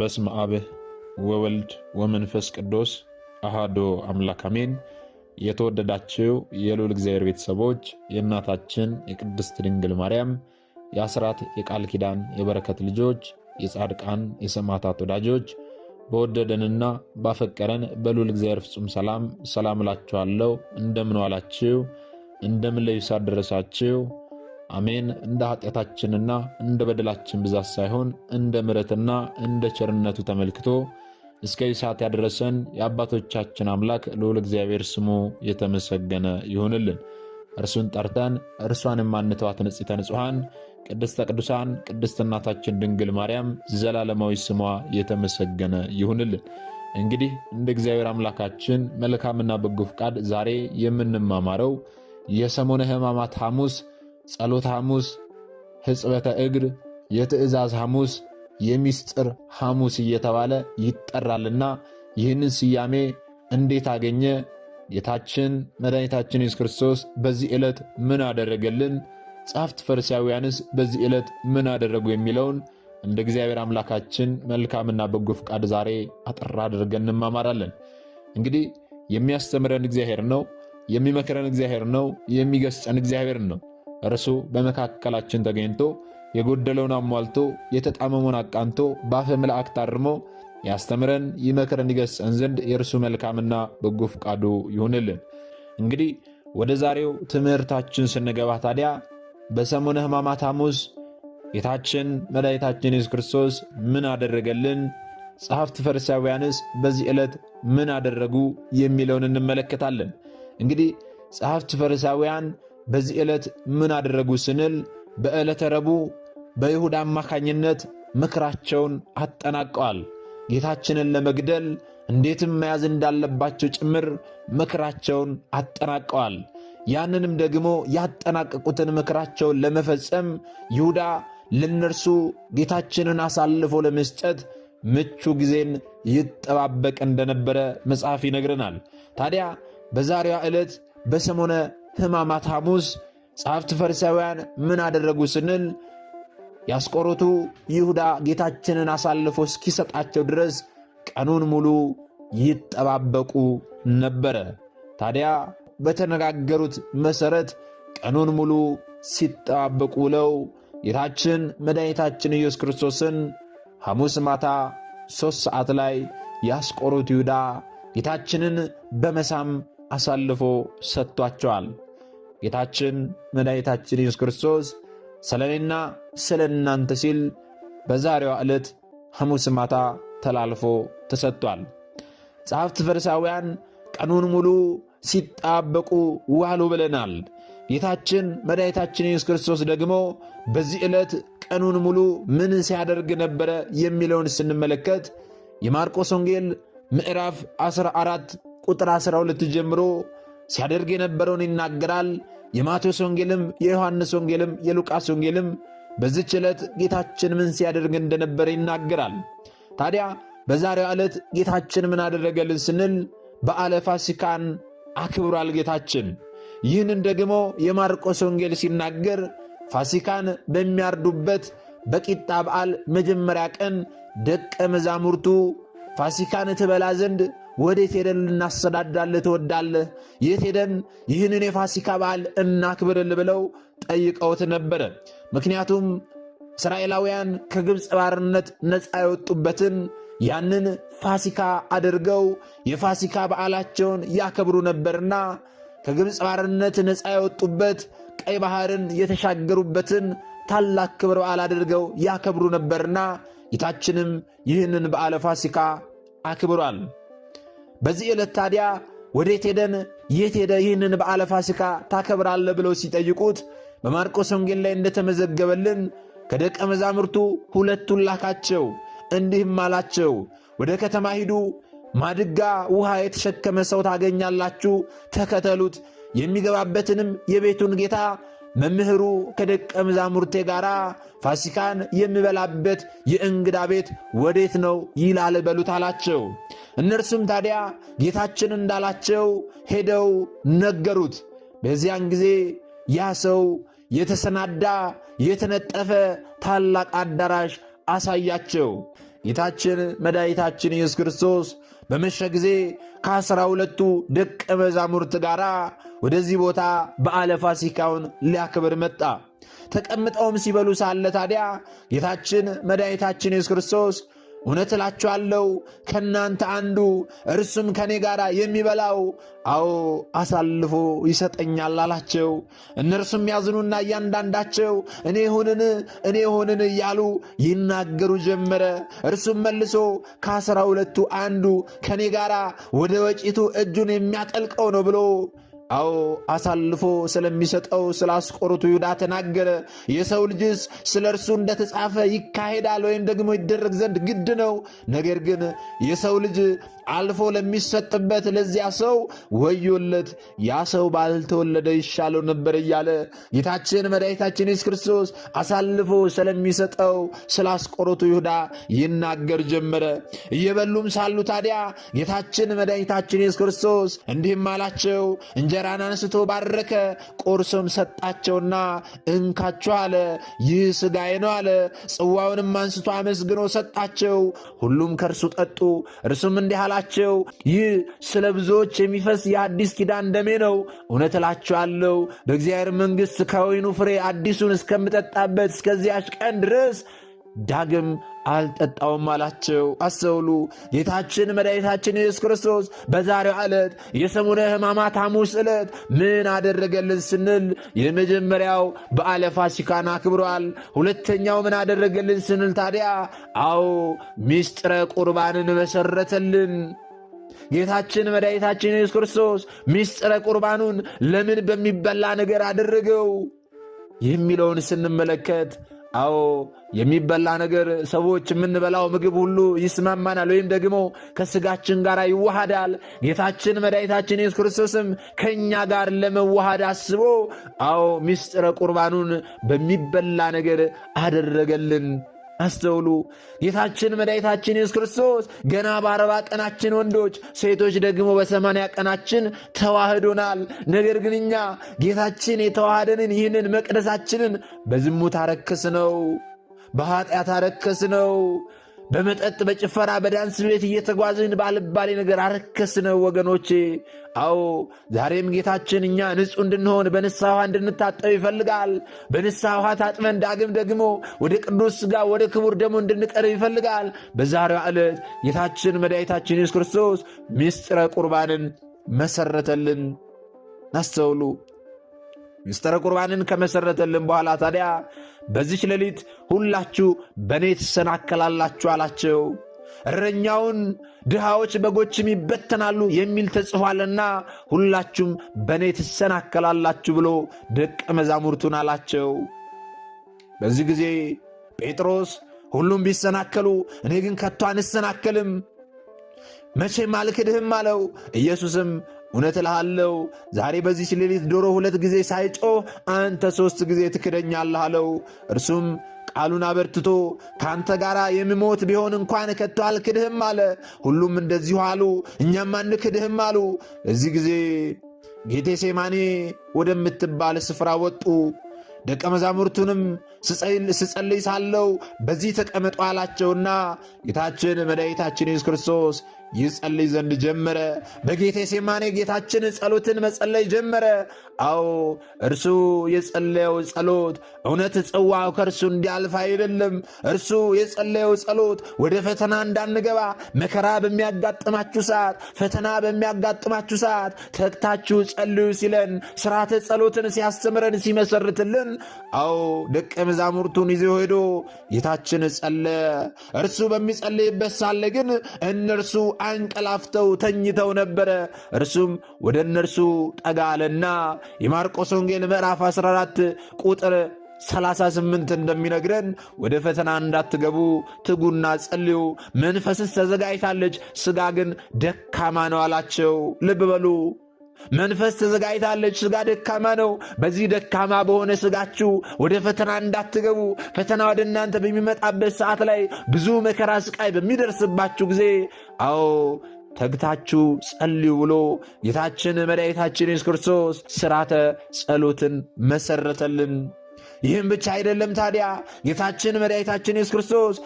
በስመ አብ ወወልድ ወመንፈስ ቅዱስ አሐዱ አምላክ አሜን። የተወደዳችሁ የልዑል እግዚአብሔር ቤተሰቦች የእናታችን የቅድስት ድንግል ማርያም የአስራት የቃል ኪዳን የበረከት ልጆች የጻድቃን የሰማዕታት ወዳጆች በወደደንና ባፈቀረን በልዑል እግዚአብሔር ፍጹም ሰላም እላችኋለሁ። እንደምን ዋላችሁ? እንደምን ለይሳ ደረሳችሁ? አሜን። እንደ ኃጢአታችንና እንደ በደላችን ብዛት ሳይሆን እንደ ምሕረትና እንደ ቸርነቱ ተመልክቶ እስከ ሰዓት ያደረሰን የአባቶቻችን አምላክ ልዑል እግዚአብሔር ስሙ የተመሰገነ ይሁንልን። እርሱን ጠርተን እርሷን ማንተዋት ንጽሕተ ንጹሐን ቅድስተ ቅዱሳን ቅድስት እናታችን ድንግል ማርያም ዘላለማዊ ስሟ የተመሰገነ ይሁንልን። እንግዲህ እንደ እግዚአብሔር አምላካችን መልካምና በጎ ፍቃድ ዛሬ የምንማማረው የሰሙነ ሕማማት ሐሙስ፣ ጸሎተ ሐሙስ፣ ሕጽበተ እግር፣ የትእዛዝ ሐሙስ፣ የሚስጥር ሐሙስ እየተባለ ይጠራልና ይህንን ስያሜ እንዴት አገኘ? ጌታችን መድኃኒታችን ኢየሱስ ክርስቶስ በዚህ ዕለት ምን አደረገልን? ጸሐፍት ፈሪሳውያንስ በዚህ ዕለት ምን አደረጉ? የሚለውን እንደ እግዚአብሔር አምላካችን መልካምና በጎ ፍቃድ ዛሬ አጠር አድርገን እንማማራለን። እንግዲህ የሚያስተምረን እግዚአብሔር ነው፣ የሚመክረን እግዚአብሔር ነው፣ የሚገስጸን እግዚአብሔር ነው። እርሱ በመካከላችን ተገኝቶ የጎደለውን አሟልቶ የተጣመመውን አቃንቶ በአፈ መላእክት አርሞ ያስተምረን ይመክረን ይገስጸን ዘንድ የእርሱ መልካምና በጎ ፍቃዱ ይሁንልን። እንግዲህ ወደ ዛሬው ትምህርታችን ስንገባ ታዲያ በሰሙነ ሕማማት ሐሙስ ጌታችን መድኃኒታችን ኢየሱስ ክርስቶስ ምን አደረገልን? ጸሐፍት ፈሪሳውያንስ በዚህ ዕለት ምን አደረጉ? የሚለውን እንመለከታለን። እንግዲህ ጸሐፍት ፈሪሳውያን በዚህ ዕለት ምን አደረጉ ስንል በዕለተ ረቡዕ በይሁዳ አማካኝነት ምክራቸውን አጠናቀዋል። ጌታችንን ለመግደል እንዴትም መያዝ እንዳለባቸው ጭምር ምክራቸውን አጠናቀዋል። ያንንም ደግሞ ያጠናቀቁትን ምክራቸውን ለመፈጸም ይሁዳ ለነርሱ ጌታችንን አሳልፎ ለመስጠት ምቹ ጊዜን ይጠባበቅ እንደነበረ መጽሐፍ ይነግረናል። ታዲያ በዛሬዋ ዕለት በሰሙነ ሕማማት ሐሙስ ጸሐፍት ፈሪሳውያን ምን አደረጉ ስንል ያስቆሮቱ ይሁዳ ጌታችንን አሳልፎ እስኪሰጣቸው ድረስ ቀኑን ሙሉ ይጠባበቁ ነበረ። ታዲያ በተነጋገሩት መሠረት ቀኑን ሙሉ ሲጠባበቁ ውለው ጌታችን መድኃኒታችን ኢየሱስ ክርስቶስን ሐሙስ ማታ 3 ሰዓት ላይ ያስቆሮቱ ይሁዳ ጌታችንን በመሳም አሳልፎ ሰጥቷቸዋል። ጌታችን መድኃኒታችን ኢየሱስ ክርስቶስ ስለ እኔና ስለ እናንተ ሲል በዛሬዋ ዕለት ሐሙስ ማታ ተላልፎ ተሰጥቷል። ጸሐፍት ፈሪሳውያን ቀኑን ሙሉ ሲጣበቁ ዋሉ ብለናል። ጌታችን መድኃኒታችን ኢየሱስ ክርስቶስ ደግሞ በዚህ ዕለት ቀኑን ሙሉ ምን ሲያደርግ ነበረ የሚለውን ስንመለከት የማርቆስ ወንጌል ምዕራፍ 14 ቁጥር 12 ጀምሮ ሲያደርግ የነበረውን ይናገራል። የማቴዎስ ወንጌልም የዮሐንስ ወንጌልም የሉቃስ ወንጌልም በዚህች ዕለት ጌታችን ምን ሲያደርግ እንደነበረ ይናገራል። ታዲያ በዛሬው ዕለት ጌታችን ምን አደረገልን ስንል በዓለ ፋሲካን አክብሯል ጌታችን። ይህንን ደግሞ የማርቆስ ወንጌል ሲናገር ፋሲካን በሚያርዱበት በቂጣ በዓል መጀመሪያ ቀን ደቀ መዛሙርቱ ፋሲካን ትበላ ዘንድ ወዴት ሄደን ልናሰዳዳልህ ትወዳለህ? የት ሄደን ይህንን የፋሲካ በዓል እናክብርል? ብለው ጠይቀውት ነበረ። ምክንያቱም እስራኤላውያን ከግብፅ ባርነት ነፃ የወጡበትን ያንን ፋሲካ አድርገው የፋሲካ በዓላቸውን ያከብሩ ነበርና ከግብፅ ባርነት ነፃ የወጡበት ቀይ ባሕርን የተሻገሩበትን ታላቅ ክብረ በዓል አድርገው ያከብሩ ነበርና ጌታችንም ይህንን በዓለ ፋሲካ አክብሯል። በዚህ ዕለት ታዲያ ወዴት ሄደን የት ሄደ ይህንን በዓለ ፋሲካ ታከብራለህ ብለው ሲጠይቁት በማርቆስ ወንጌል ላይ እንደተመዘገበልን ከደቀ መዛሙርቱ 2ቱን ላካቸው። እንዲህም አላቸው፣ ወደ ከተማ ሂዱ፣ ማድጋ ውሃ የተሸከመ ሰው ታገኛላችሁ፣ ተከተሉት። የሚገባበትንም የቤቱን ጌታ መምህሩ ከደቀ መዛሙርቴ ጋር ፋሲካን የሚበላበት የእንግዳ ቤት ወዴት ነው ይላል በሉት አላቸው። እነርሱም ታዲያ ጌታችን እንዳላቸው ሄደው ነገሩት። በዚያን ጊዜ ያ ሰው የተሰናዳ የተነጠፈ ታላቅ አዳራሽ አሳያቸው። ጌታችን መድኃኒታችን ኢየሱስ ክርስቶስ በመሸ ጊዜ ከ12ቱ ደቀ መዛሙርት ጋር ወደዚህ ቦታ በዓለ ፋሲካውን ሊያክብር መጣ። ተቀምጠውም ሲበሉ ሳለ ታዲያ ጌታችን መድኃኒታችን ኢየሱስ ክርስቶስ እውነት እላችኋለሁ ከእናንተ አንዱ እርሱም ከኔ ጋር የሚበላው አሳልፎ ይሰጠኛል አላቸው። እነርሱም ያዝኑና እያንዳንዳቸው እኔ ሆንን እያሉ ይናገሩ ጀመረ። እርሱም መልሶ ከ12ቱ አንዱ ከኔ ጋር ወደ ወጪቱ እጁን የሚያጠልቀው ነው ብሎ አሳልፎ ስለሚሰጠው ስለ አስቆሮቱ ይሁዳ ተናገረ። የሰው ልጅስ ስለ እርሱ እንደተጻፈ ይካሄዳል ወይም ደግሞ ይደረግ ዘንድ ግድ ነው። ነገር ግን የሰው ልጅ አልፎ ለሚሰጥበት ለዚያ ሰው ወዮለት፣ ያ ሰው ባልተወለደ ይሻለው ነበር እያለ ጌታችን መድኃኒታችን ኢየሱስ ክርስቶስ አሳልፎ ስለሚሰጠው ስለ አስቆሮቱ ይሁዳ ይናገር ጀመረ። እየበሉም ሳሉ ታዲያ ጌታችን መድኃኒታችን ኢየሱስ ክርስቶስ እንዲህም አላቸው። እንጀራን አንስቶ ባረከ፣ ቆርሶም ሰጣቸውና እንካችሁ አለ፣ ይህ ሥጋዬ ነው አለ። ጽዋውንም አንስቶ አመስግኖ ሰጣቸው። ሁሉም ከእርሱ ጠጡ። እርሱም እንዲህ አላቸው፣ ይህ ስለ ብዙዎች የሚፈስ የአዲስ ኪዳን ደሜ ነው። እውነት እላችኋለሁ በእግዚአብሔር መንግሥት ከወይኑ ፍሬ አዲሱን እስከምጠጣበት እስከዚያች ቀን ድረስ ዳግም አልጠጣውም አላቸው። አስተውሉ። ጌታችን መድኃኒታችን ኢየሱስ ክርስቶስ በዛሬው ዕለት የሰሙነ ሕማማት ሐሙስ ዕለት ምን አደረገልን ስንል የመጀመሪያው በዓለ ፋሲካን አክብሯል። ሁለተኛው ምን አደረገልን ስንል ታዲያ ምስጢረ ቁርባንን መሰረተልን። ጌታችን መድኃኒታችን ኢየሱስ ክርስቶስ ምስጢረ ቁርባኑን ለምን በሚበላ ነገር አደረገው የሚለውን ስንመለከት የሚበላ ነገር ሰዎች የምንበላው ምግብ ሁሉ ይስማማናል ወይም ደግሞ ከስጋችን ጋር ይዋሃዳል። ጌታችን መድኃኒታችን ኢየሱስ ክርስቶስም ከእኛ ጋር ለመዋሃድ አስቦ ምስጢረ ቁርባኑን በሚበላ ነገር አደረገልን። አስተውሉ። ጌታችን መድኃኒታችን ኢየሱስ ክርስቶስ ገና በ40 ቀናችን ወንዶች፣ ሴቶች ደግሞ በ80 ቀናችን ተዋህዶናል። ነገር ግን እኛ ጌታችን የተዋሃደንን ይህንን መቅደሳችንን በዝሙት አረከስነው፣ በኃጢአት አረከስነው፣ በመጠጥ በጭፈራ በዳንስ ቤት እየተጓዝን ባልባሌ ነገር አረከስነው ወገኖቼ። ዛሬም ጌታችን እኛ ንጹሕ እንድንሆን በንስሐ ውሃ እንድንታጠብ ይፈልጋል። በንስሐ ውሃ ታጥበን ዳግም ደግሞ ወደ ቅዱስ ሥጋ ወደ ክቡር ደሙ እንድንቀርብ ይፈልጋል። በዛሬው ዕለት ጌታችን መድኃኒታችን ኢየሱስ ክርስቶስ ምስጢረ ቁርባንን መሰረተልን። አስተውሉ። ምስጢረ ቁርባንን ከመሰረተልን በኋላ ታዲያ በዚች ሌሊት ሁላችሁ በእኔ ትሰናከላላችሁ አላቸው። እረኛውን ድሃዎች በጎችም ይበተናሉ የሚል ተጽፏልና ሁላችሁም በእኔ ትሰናከላላችሁ ብሎ ደቀ መዛሙርቱን አላቸው። በዚህ ጊዜ ጴጥሮስ ሁሉም ቢሰናከሉ እኔ ግን ከቶ አንሰናከልም፣ መቼም አልክድህም አለው። ኢየሱስም እውነት እልሃለሁ ዛሬ በዚች ሌሊት ዶሮ 2 ጊዜ ሳይጮህ አንተ 3 ጊዜ ትክደኛለህ አለው። እርሱም ቃሉን አበርትቶ ከአንተ ጋር የምሞት ቢሆን እንኳን ከቶ አልክድህም አለ። ሁሉም እንደዚሁ አሉ፣ እኛም አንክድህም አሉ። በዚህ ጊዜ ጌቴሴማኒ ወደምትባል ስፍራ ወጡ። ደቀ መዛሙርቱንም ስጸልይ ሳለው በዚህ ተቀመጡ አላቸውና ጌታችን መድኃኒታችን ኢየሱስ ክርስቶስ ይጸልይ ዘንድ ጀመረ። በጌቴሴማኒ ጌታችን ጸሎትን መጸለይ ጀመረ። እርሱ የጸለየው ጸሎት እውነት ጽዋው ከእርሱ እንዲያልፍ አይደለም። እርሱ የጸለየው ጸሎት ወደ ፈተና እንዳንገባ፣ መከራ በሚያጋጥማችሁ ሰዓት፣ ፈተና በሚያጋጥማችሁ ሰዓት ተግታችሁ ጸልዩ ሲለን፣ ስርዓተ ጸሎትን ሲያስተምረን ሲመሰርትልን፣ ደቀ መዛሙርቱን ይዞ ሄዶ ጌታችን ጸለየ። እርሱ በሚጸልይበት ሳለ ግን እነርሱ አንቀላፍተው ተኝተው ነበረ። እርሱም ወደ እነርሱ ጠጋ አለና የማርቆስ ወንጌል ምዕራፍ 14 ቁጥር 38 እንደሚነግረን ወደ ፈተና እንዳትገቡ ትጉና ጸልዩ፣ መንፈስስ ተዘጋጅታለች፣ ሥጋ ግን ደካማ ነው አላቸው። ልብ በሉ። መንፈስ ተዘጋጅታለች፣ ሥጋ ደካማ ነው። በዚህ ደካማ በሆነ ሥጋችሁ ወደ ፈተና እንዳትገቡ፣ ፈተና ወደ እናንተ በሚመጣበት ሰዓት ላይ ብዙ መከራ ስቃይ በሚደርስባችሁ ጊዜ ተግታችሁ ጸልዩ ብሎ ጌታችን መድኃኒታችን ኢየሱስ ክርስቶስ ሥርዓተ ጸሎትን መሰረተልን። ይህም ብቻ አይደለም ታዲያ ጌታችን መድኃኒታችን ኢየሱስ ክርስቶስ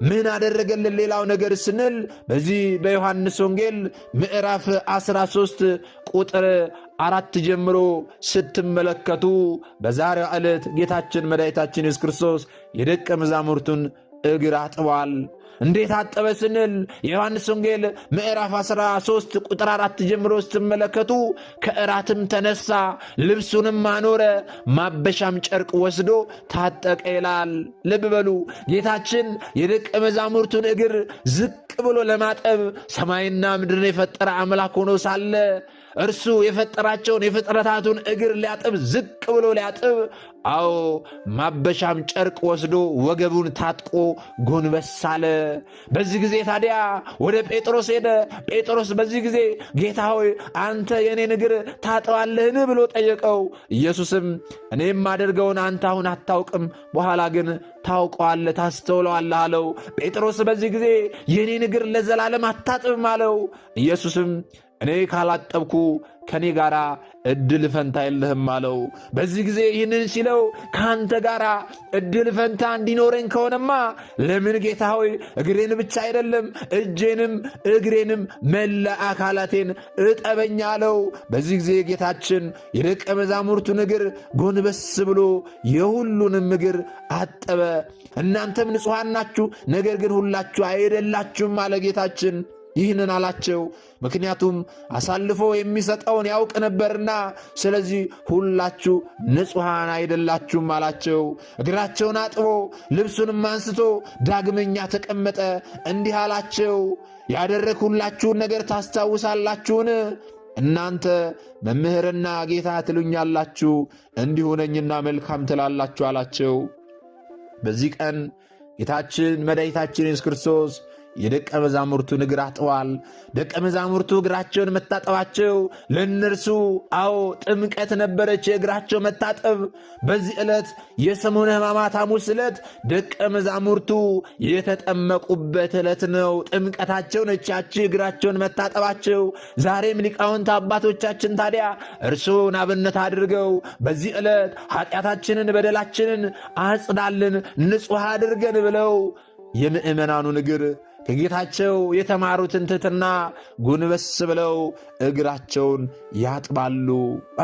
ምን አደረገልን ሌላው ነገር ስንል በዚህ በዮሐንስ ወንጌል ምዕራፍ 13 ቁጥር 4 ጀምሮ ስትመለከቱ በዛሬው ዕለት ጌታችን መድኃኒታችን ኢየሱስ ክርስቶስ የደቀ መዛሙርቱን እግር አጥቧል። እንዴት አጠበ ስንል የዮሐንስ ወንጌል ምዕራፍ 13 ቁጥር 4 ጀምሮ ስትመለከቱ ከእራትም ተነሳ፣ ልብሱንም አኖረ፣ ማበሻም ጨርቅ ወስዶ ታጠቀ ይላል። ልብ በሉ፣ ጌታችን የደቀ መዛሙርቱን እግር ዝቅ ብሎ ለማጠብ ሰማይና ምድርን የፈጠረ አምላክ ሆኖ ሳለ እርሱ የፈጠራቸውን የፍጥረታቱን እግር ሊያጥብ ዝቅ ብሎ ሊያጥብ፣ አዎ ማበሻም ጨርቅ ወስዶ ወገቡን ታጥቆ ጎንበስ አለ። በዚህ ጊዜ ታዲያ ወደ ጴጥሮስ ሄደ። ጴጥሮስ በዚህ ጊዜ ጌታ ሆይ አንተ የኔን እግር ታጥባለህን ብሎ ጠየቀው። ኢየሱስም እኔ የማደርገውን አንተ አሁን አታውቅም፣ በኋላ ግን ታውቀዋለህ፣ ታስተውለዋለህ አለው። ጴጥሮስ በዚህ ጊዜ የኔን እግር ለዘላለም አታጥብም አለው። ኢየሱስም እኔ ካላጠብኩ ከኔ ጋር እድል ፈንታ የለህም አለው። በዚህ ጊዜ ይህንን ሲለው ከአንተ ጋር እድል ፈንታ እንዲኖረኝ ከሆነማ ለምን ጌታ ሆይ እግሬን ብቻ አይደለም እጄንም እግሬንም መላ አካላቴን እጠበኝ አለው። በዚህ ጊዜ ጌታችን የደቀ መዛሙርቱን እግር ጎንበስ ብሎ የሁሉንም እግር አጠበ። እናንተም ንጹሐን ናችሁ፣ ነገር ግን ሁላችሁ አይደላችሁም አለ ጌታችን። ይህንን አላቸው ምክንያቱም አሳልፎ የሚሰጠውን ያውቅ ነበርና፣ ስለዚህ ሁላችሁ ንጹሐን አይደላችሁም አላቸው። እግራቸውን አጥቦ ልብሱንም አንስቶ ዳግመኛ ተቀመጠ። እንዲህ አላቸው፣ ያደረግሁላችሁን ነገር ታስታውሳላችሁን? እናንተ መምህርና ጌታ ትሉኛላችሁ፣ እንዲሁ ነኝና መልካም ትላላችሁ አላቸው። በዚህ ቀን ጌታችን መድኃኒታችን ኢየሱስ ክርስቶስ የደቀ መዛሙርቱን እግር አጥቧል። ደቀ መዛሙርቱ እግራቸውን መታጠባቸው ለእነርሱ ጥምቀት ነበረች፣ የእግራቸው መታጠብ። በዚህ ዕለት የሰሙነ ሕማማት ሐሙስ ዕለት ደቀ መዛሙርቱ የተጠመቁበት ዕለት ነው። ጥምቀታቸው ነች ያቺ እግራቸውን መታጠባቸው። ዛሬም ሊቃውንት አባቶቻችን ታዲያ እርሱን አብነት አድርገው በዚህ ዕለት ኃጢአታችንን በደላችንን አጽዳልን፣ ንጹሕ አድርገን ብለው የምእመናኑን እግር ከጌታቸው የተማሩትን ትሕትና ጎንበስ ብለው እግራቸውን ያጥባሉ።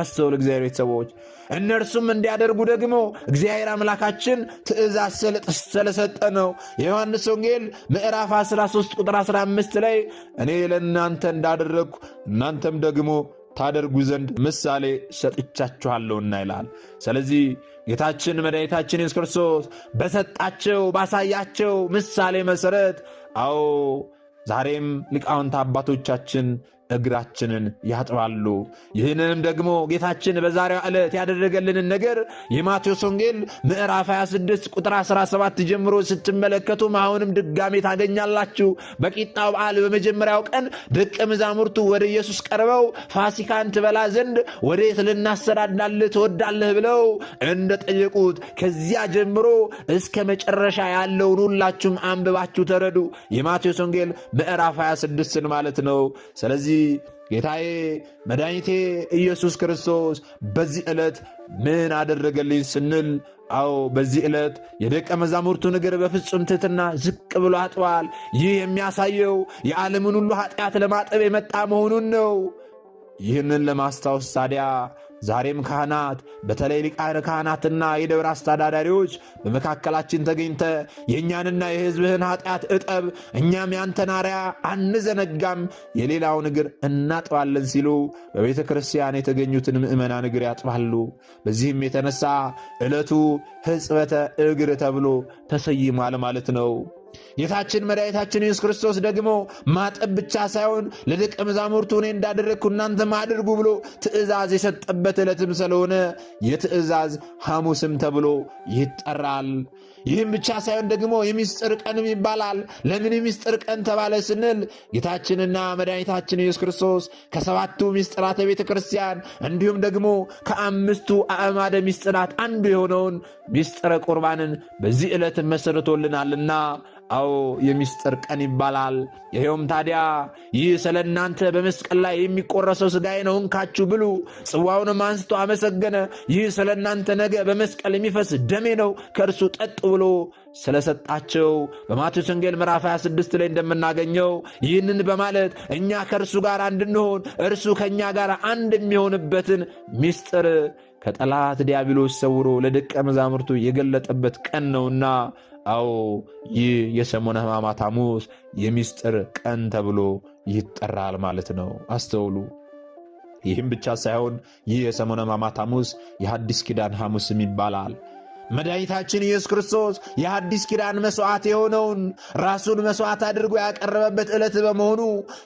አስተውል እግዚአብሔር ቤተሰቦች፣ እነርሱም እንዲያደርጉ ደግሞ እግዚአብሔር አምላካችን ትእዛዝ ስለሰጠ ነው። የዮሐንስ ወንጌል ምዕራፍ 13 ቁጥር 15 ላይ እኔ ለእናንተ እንዳደረግኩ እናንተም ደግሞ ታደርጉ ዘንድ ምሳሌ ሰጥቻችኋለሁና ይላል። ስለዚህ ጌታችን መድኃኒታችን ኢየሱስ ክርስቶስ በሰጣቸው ባሳያቸው ምሳሌ መሠረት ዛሬም ሊቃውንት አባቶቻችን እግራችንን ያጥባሉ። ይህንንም ደግሞ ጌታችን በዛሬው ዕለት ያደረገልንን ነገር የማቴዎስ ወንጌል ምዕራፍ 26 ቁጥር 17 ጀምሮ ስትመለከቱ አሁንም ድጋሜ ታገኛላችሁ። በቂጣው በዓል በመጀመሪያው ቀን ደቀ መዛሙርቱ ወደ ኢየሱስ ቀርበው ፋሲካን ትበላ ዘንድ ወዴት ልናሰናዳልህ ትወዳለህ ብለው እንደጠየቁት ከዚያ ጀምሮ እስከ መጨረሻ ያለውን ሁላችሁም አንብባችሁ ተረዱ። የማቴዎስ ወንጌል ምዕራፍ 26 ማለት ነው። ስለዚህ ጌታዬ መድኃኒቴ ኢየሱስ ክርስቶስ በዚህ ዕለት ምን አደረገልኝ ስንል በዚህ ዕለት የደቀ መዛሙርቱን እግር በፍጹም ትሕትና ዝቅ ብሎ አጥቧል። ይህ የሚያሳየው የዓለምን ሁሉ ኃጢአት ለማጠብ የመጣ መሆኑን ነው። ይህንን ለማስታወስ ታዲያ ዛሬም ካህናት በተለይ ሊቃነ ካህናትና የደብር አስተዳዳሪዎች በመካከላችን ተገኝተ የእኛንና የሕዝብህን ኃጢአት እጠብ፣ እኛም ያንተን አርአያ አንዘነጋም፣ የሌላውን እግር እናጥባለን ሲሉ በቤተ ክርስቲያን የተገኙትን ምእመናን እግር ያጥባሉ። በዚህም የተነሳ ዕለቱ ሕጽበተ እግር ተብሎ ተሰይሟል ማለት ነው። ጌታችን መድኃኒታችን ኢየሱስ ክርስቶስ ደግሞ ማጠብ ብቻ ሳይሆን ለደቀ መዛሙርቱ እኔ እንዳደረግኩ እናንተም አድርጉ ብሎ ትእዛዝ የሰጠበት ዕለትም ስለሆነ የትእዛዝ ሐሙስም ተብሎ ይጠራል። ይህም ብቻ ሳይሆን ደግሞ የምስጢር ቀንም ይባላል። ለምን የምስጢር ቀን ተባለ ስንል ጌታችንና መድኃኒታችን ኢየሱስ ክርስቶስ ከሰባቱ ምስጢራተ ቤተ ክርስቲያን እንዲሁም ደግሞ ከአምስቱ አዕማደ ምስጢራት አንዱ የሆነውን ምስጢረ ቁርባንን በዚህ ዕለት መስርቶልናልና አዎ የሚስጥር ቀን ይባላል። ይሄውም ታዲያ ይህ ስለ እናንተ በመስቀል ላይ የሚቆረሰው ሥጋዬ ነው፣ እንካችሁ ብሉ። ጽዋውንም አንስቶ አመሰገነ። ይህ ስለ እናንተ ነገ በመስቀል የሚፈስ ደሜ ነው፣ ከእርሱ ጠጡ ብሎ ስለሰጣቸው በማቴዎስ ወንጌል ምዕራፍ 26 ላይ እንደምናገኘው ይህንን በማለት እኛ ከእርሱ ጋር እንድንሆን እርሱ ከእኛ ጋር አንድ የሚሆንበትን ምስጢር ከጠላት ዲያብሎስ ሰውሮ ለደቀ መዛሙርቱ የገለጠበት ቀን ነውና አዎ ይህ የሰሙነ ሕማማት ሐሙስ የምስጢር ቀን ተብሎ ይጠራል ማለት ነው። አስተውሉ። ይህም ብቻ ሳይሆን ይህ የሰሙነ ሕማማት ሐሙስ የሐዲስ ኪዳን ሐሙስም ይባላል። መድኃኒታችን ኢየሱስ ክርስቶስ የሐዲስ ኪዳን መሥዋዕት የሆነውን ራሱን መሥዋዕት አድርጎ ያቀረበበት ዕለት በመሆኑ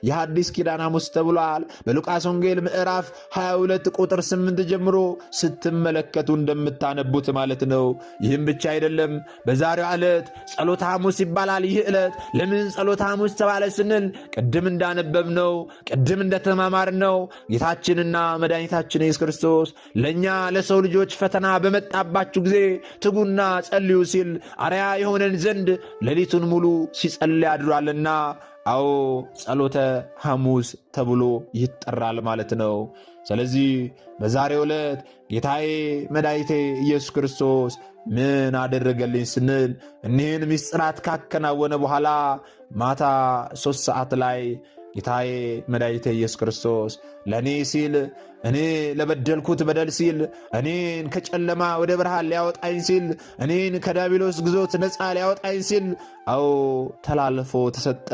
የሐዲስ ኪዳን ሐሙስ ተብሏል። በሉቃስ ወንጌል ምዕራፍ 22 ቁጥር 8 ጀምሮ ስትመለከቱ እንደምታነቡት ማለት ነው። ይህም ብቻ አይደለም። በዛሬው ዕለት ጸሎተ ሐሙስ ይባላል። ይህ ዕለት ለምን ጸሎተ ሐሙስ ተባለ ስንል ቅድም እንዳነበብነው ቅድም እንደተማማርነው ጌታችንና መድኃኒታችን ኢየሱስ ክርስቶስ ለእኛ ለሰው ልጆች ፈተና በመጣባችሁ ጊዜ ትጉና ጸልዩ ሲል አርያ የሆነን ዘንድ ሌሊቱን ሙሉ ሲጸልይ አድሯልና አዎ ጸሎተ ሐሙስ ተብሎ ይጠራል ማለት ነው። ስለዚህ በዛሬው ዕለት ጌታዬ መድኃኒቴ ኢየሱስ ክርስቶስ ምን አደረገልኝ ስንል እኒህን ምስጢራት ካከናወነ በኋላ ማታ 3 ሰዓት ላይ ጌታዬ መድኃኒቴ ኢየሱስ ክርስቶስ ለእኔ ሲል እኔ ለበደልኩት በደል ሲል እኔን ከጨለማ ወደ ብርሃን ሊያወጣኝ ሲል እኔን ከዲያብሎስ ግዞት ነፃ ሊያወጣኝ ሲል አዎ ተላልፎ ተሰጠ።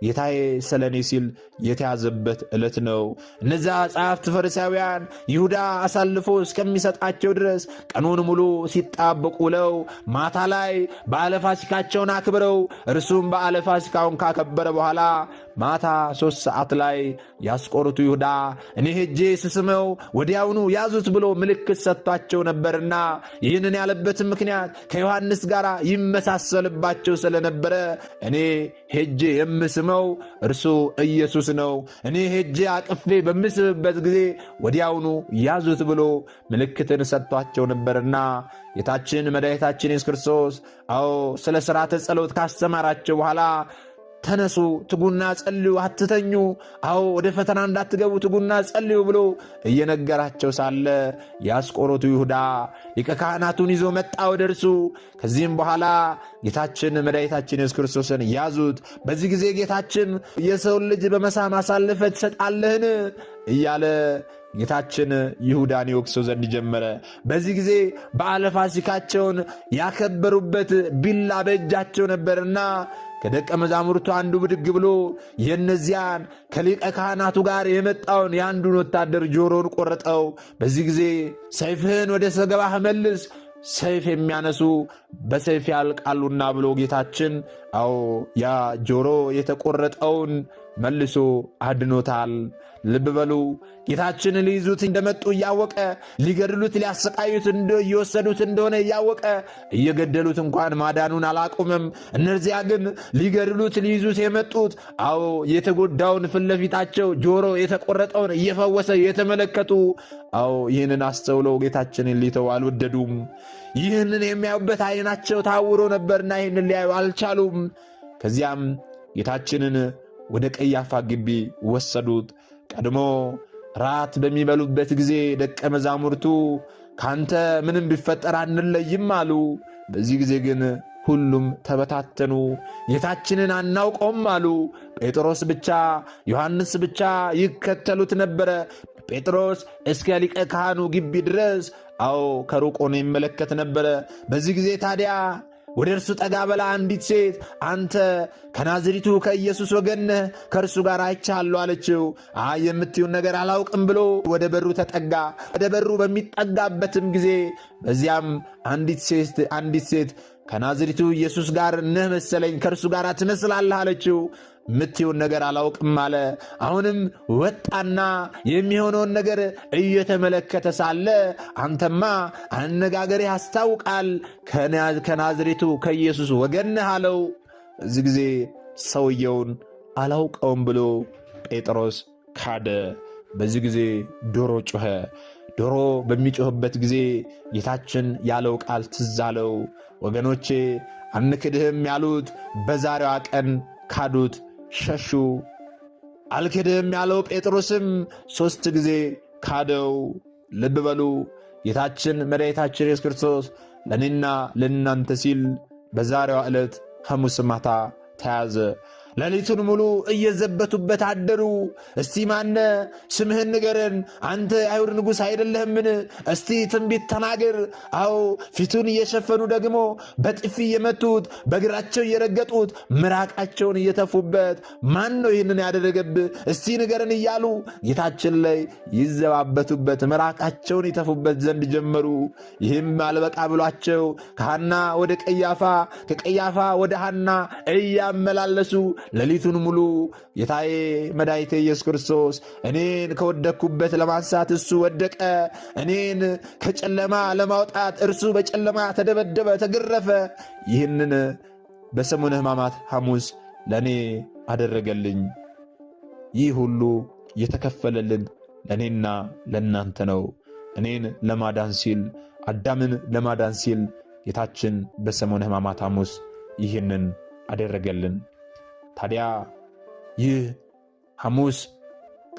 ጌታዬ ስለ እኔ ሲል የተያዘበት ዕለት ነው። እነዚያ ጸሐፍት ፈሪሳውያን ይሁዳ አሳልፎ እስከሚሰጣቸው ድረስ ቀኑን ሙሉ ሲጣበቁ ውለው ማታ ላይ በዓለ ፋሲካቸውን አክብረው እርሱም በዓለ ፋሲካውን ካከበረ በኋላ ማታ 3 ሰዓት ላይ ያስቆሮቱ ይሁዳ እኔ ሄጄ ስስመው ወዲያውኑ ያዙት ብሎ ምልክት ሰጥቷቸው ነበርና ይህንን ያለበትን ምክንያት ከዮሐንስ ጋር ይመሳሰልባቸው ስለነበረ እኔ ሄጄ የምስመው እርሱ ኢየሱስ ነው፣ እኔ ሄጄ አቅፌ በምስምበት ጊዜ ወዲያውኑ ያዙት ብሎ ምልክትን ሰጥቷቸው ነበርና ጌታችን መድኃኒታችን ኢየሱስ ክርስቶስ አዎ ስለ ሥርዓተ ጸሎት ካስተማራቸው በኋላ ተነሱ፣ ትጉና ጸልዩ፣ አትተኙ፣ አዎ ወደ ፈተና እንዳትገቡ ትጉና ጸልዩ ብሎ እየነገራቸው ሳለ የአስቆሮቱ ይሁዳ ሊቀ ካህናቱን ይዞ መጣ ወደ እርሱ። ከዚህም በኋላ ጌታችን መድኃኒታችን ኢየሱስ ክርስቶስን ያዙት። በዚህ ጊዜ ጌታችን የሰውን ልጅ በመሳም አሳልፈህ ትሰጣለህን እያለ ጌታችን ይሁዳን ይወቅሰው ዘንድ ጀመረ። በዚህ ጊዜ በዓለ ፋሲካቸውን ያከበሩበት ቢላ በእጃቸው ነበርና ከደቀ መዛሙርቱ አንዱ ብድግ ብሎ የእነዚያን ከሊቀ ካህናቱ ጋር የመጣውን የአንዱን ወታደር ጆሮን ቆረጠው። በዚህ ጊዜ ሰይፍህን ወደ ሰገባህ መልስ፣ ሰይፍ የሚያነሱ በሰይፍ ያልቃሉና ብሎ ጌታችን አዎ ያ ጆሮ የተቆረጠውን መልሶ አድኖታል። ልብ በሉ። ጌታችን ሊይዙት እንደመጡ እያወቀ ሊገድሉት ሊያሰቃዩት እየወሰዱት እንደሆነ እያወቀ እየገደሉት እንኳን ማዳኑን አላቆመም። እነዚያ ግን ሊገድሉት ሊይዙት የመጡት አዎ የተጎዳውን ፊት ለፊታቸው ጆሮ የተቆረጠውን እየፈወሰ የተመለከቱ አዎ ይህንን አስተውለው ጌታችንን ሊተው አልወደዱም። ይህንን የሚያዩበት ዓይናቸው ታውሮ ነበርና ይህንን ሊያዩ አልቻሉም። ከዚያም ጌታችንን ወደ ቀያፋ ግቢ ወሰዱት። ቀድሞ ራት በሚበሉበት ጊዜ ደቀ መዛሙርቱ ካንተ ምንም ቢፈጠር አንለይም አሉ። በዚህ ጊዜ ግን ሁሉም ተበታተኑ። ጌታችንን አናውቀውም አሉ። ጴጥሮስ ብቻ ዮሐንስ ብቻ ይከተሉት ነበረ። ጴጥሮስ እስከ ሊቀ ካህኑ ግቢ ድረስ አዎ ከሩቅ ሆኖ ይመለከት ነበረ። በዚህ ጊዜ ታዲያ ወደ እርሱ ጠጋ በላ አንዲት ሴት አንተ ከናዝሪቱ ከኢየሱስ ወገን ነህ፣ ከእርሱ ጋር አይቻለሁ አለችው። የምትዩን ነገር አላውቅም ብሎ ወደ በሩ ተጠጋ። ወደ በሩ በሚጠጋበትም ጊዜ በዚያም አንዲት ሴት ከናዝሪቱ ኢየሱስ ጋር ነህ መሰለኝ፣ ከእርሱ ጋር ትመስላለህ አለችው። የምትዩን ነገር አላውቅም አለ። አሁንም ወጣና የሚሆነውን ነገር እየተመለከተ ሳለ አንተማ አነጋገር ያስታውቃል፣ ከናዝሬቱ ከኢየሱስ ወገን ነህ አለው። እዚህ ጊዜ ሰውየውን አላውቀውም ብሎ ጴጥሮስ ካደ። በዚህ ጊዜ ዶሮ ጮኸ። ዶሮ በሚጮህበት ጊዜ ጌታችን ያለው ቃል ትዝ አለው። ወገኖቼ አንክድህም ያሉት በዛሬዋ ቀን ካዱት፣ ሸሹ። አልክድህም ያለው ጴጥሮስም 3 ጊዜ ካደው። ልብ በሉ ጌታችን መድኃኒታችን ኢየሱስ ክርስቶስ ለእኔና ለእናንተ ሲል በዛሬዋ ዕለት ሐሙስ ማታ ተያዘ። ሌሊቱን ሙሉ እየዘበቱበት አደሩ። እስቲ ማነ ስምህን ንገረን፣ አንተ አይሁድ ንጉሥ አይደለህምን? እስቲ ትንቢት ተናገር። አዎ ፊቱን እየሸፈኑ ደግሞ በጥፊ እየመቱት፣ በእግራቸው እየረገጡት፣ ምራቃቸውን እየተፉበት ማን ነው ይህንን ያደረገብህ? እስቲ ንገረን እያሉ ጌታችን ላይ ይዘባበቱበት፣ ምራቃቸውን ይተፉበት ዘንድ ጀመሩ። ይህም አልበቃ ብሏቸው ከሐና ወደ ቀያፋ፣ ከቀያፋ ወደ ሐና እያመላለሱ ሌሊቱን ሙሉ ጌታዬ መድኃኒቴ ኢየሱስ ክርስቶስ እኔን ከወደቅኩበት ለማንሳት እሱ ወደቀ፣ እኔን ከጨለማ ለማውጣት እርሱ በጨለማ ተደበደበ፣ ተገረፈ። ይህንን በሰሙነ ሕማማት ሐሙስ ለእኔ አደረገልኝ። ይህ ሁሉ የተከፈለልን ለእኔና ለእናንተ ነው። እኔን ለማዳን ሲል፣ አዳምን ለማዳን ሲል ጌታችን በሰሙነ ሕማማት ሐሙስ ይህንን አደረገልን። ታዲያ ይህ ሐሙስ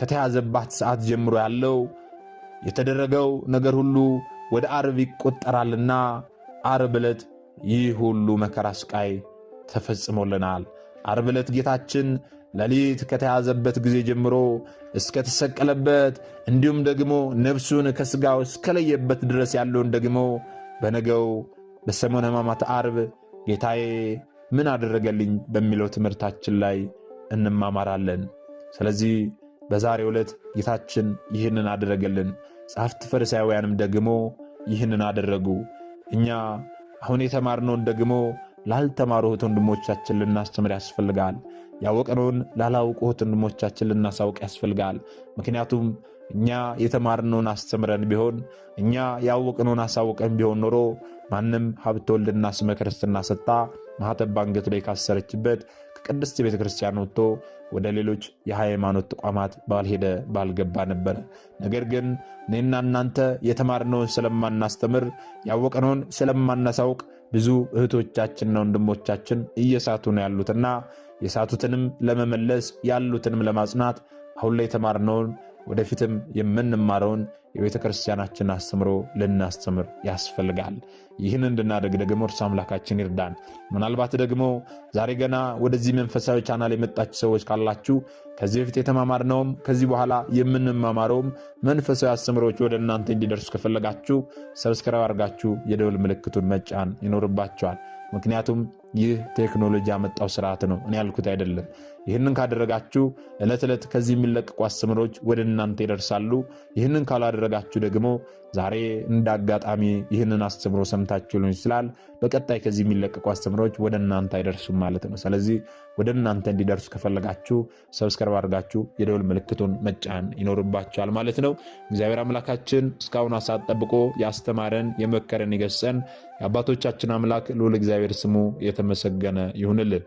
ከተያዘባት ሰዓት ጀምሮ ያለው የተደረገው ነገር ሁሉ ወደ ዓርብ ይቆጠራልና ዓርብ ዕለት ይህ ሁሉ መከራ ስቃይ ተፈጽሞልናል። ዓርብ ዕለት ጌታችን ሌሊት ከተያዘበት ጊዜ ጀምሮ እስከ ተሰቀለበት እንዲሁም ደግሞ ነፍሱን ከሥጋው እስከለየበት ድረስ ያለውን ደግሞ በነገው በሰሙነ ሕማማት ዓርብ ጌታዬ ምን አደረገልኝ በሚለው ትምህርታችን ላይ እንማማራለን። ስለዚህ በዛሬው ዕለት ጌታችን ይህንን አደረገልን። ጸሐፍት ፈሪሳውያንም ደግሞ ይህንን አደረጉ። እኛ አሁን የተማርነውን ደግሞ ላልተማሩ እህት ወንድሞቻችን ልናስተምር ያስፈልጋል። ያወቅነውን ላላውቁ እህት ወንድሞቻችን ልናሳውቅ ያስፈልጋል። ምክንያቱም እኛ የተማርነውን አስተምረን ቢሆን፣ እኛ ያወቅነውን አሳውቀን ቢሆን ኖሮ ማንም ሀብተ ወልድና ስመ ክርስትና ሰጥታ ማኅተብ አንገቱ ላይ ካሰረችበት ከቅድስት ቤተ ክርስቲያን ወጥቶ ወደ ሌሎች የሃይማኖት ተቋማት ባልሄደ ባልገባ ነበረ። ነገር ግን እኔና እናንተ የተማርነውን ስለማናስተምር፣ ያወቅነውን ስለማናሳውቅ ብዙ እህቶቻችንና ወንድሞቻችን እየሳቱ ነው ያሉትና የሳቱትንም ለመመለስ ያሉትንም ለማጽናት አሁን ላይ የተማርነውን ወደፊትም የምንማረውን የቤተ ክርስቲያናችን አስተምሮ ልናስተምር ያስፈልጋል። ይህን እንድናደርግ ደግሞ እርሱ አምላካችን ይርዳን። ምናልባት ደግሞ ዛሬ ገና ወደዚህ መንፈሳዊ ቻናል የመጣችሁ ሰዎች ካላችሁ ከዚህ በፊት የተማማርነውም ከዚህ በኋላ የምንማማረውም መንፈሳዊ አስተምሮች ወደ እናንተ እንዲደርሱ ከፈለጋችሁ ሰብስክራይብ አድርጋችሁ የደወል ምልክቱን መጫን ይኖርባችኋል። ምክንያቱም ይህ ቴክኖሎጂ ያመጣው ስርዓት ነው፣ እኔ ያልኩት አይደለም። ይህንን ካደረጋችሁ ዕለት ዕለት ከዚህ የሚለቀቁ አስተምሮች ወደ እናንተ ይደርሳሉ። ይህንን ካላደረጋችሁ ደግሞ ዛሬ እንደ አጋጣሚ ይህንን አስተምሮ ሰምታችሁ ሊሆን ይችላል፣ በቀጣይ ከዚህ የሚለቀቁ አስተምሮች ወደ እናንተ አይደርሱም ማለት ነው። ስለዚህ ወደ እናንተ እንዲደርሱ ከፈለጋችሁ ሰብስክራይብ አድርጋችሁ የደወል ምልክቱን መጫን ይኖርባችኋል ማለት ነው። እግዚአብሔር አምላካችን እስካሁን ሰዓት ጠብቆ ያስተማረን የመከረን ይገሰን የአባቶቻችን አምላክ ልዑል እግዚአብሔር ስሙ የተመሰገነ ይሁንልን።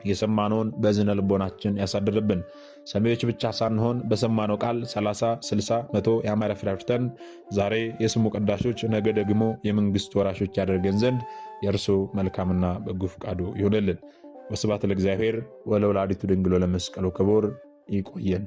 የሰማነውን በዝነ ልቦናችን ያሳድርብን። ሰሚዎች ብቻ ሳንሆን በሰማነው ቃል 30፣ 60፣ 100 ያማረ ፍሬ አፍርተን ዛሬ የስሙ ቀዳሾች ነገ ደግሞ የመንግሥቱ ወራሾች ያደርገን ዘንድ የእርሱ መልካምና በጎ ፈቃዱ ይሁንልን። ወስብሐት ለእግዚአብሔር ወለወላዲቱ ድንግል ወለመስቀሉ ክቡር። ይቆየን።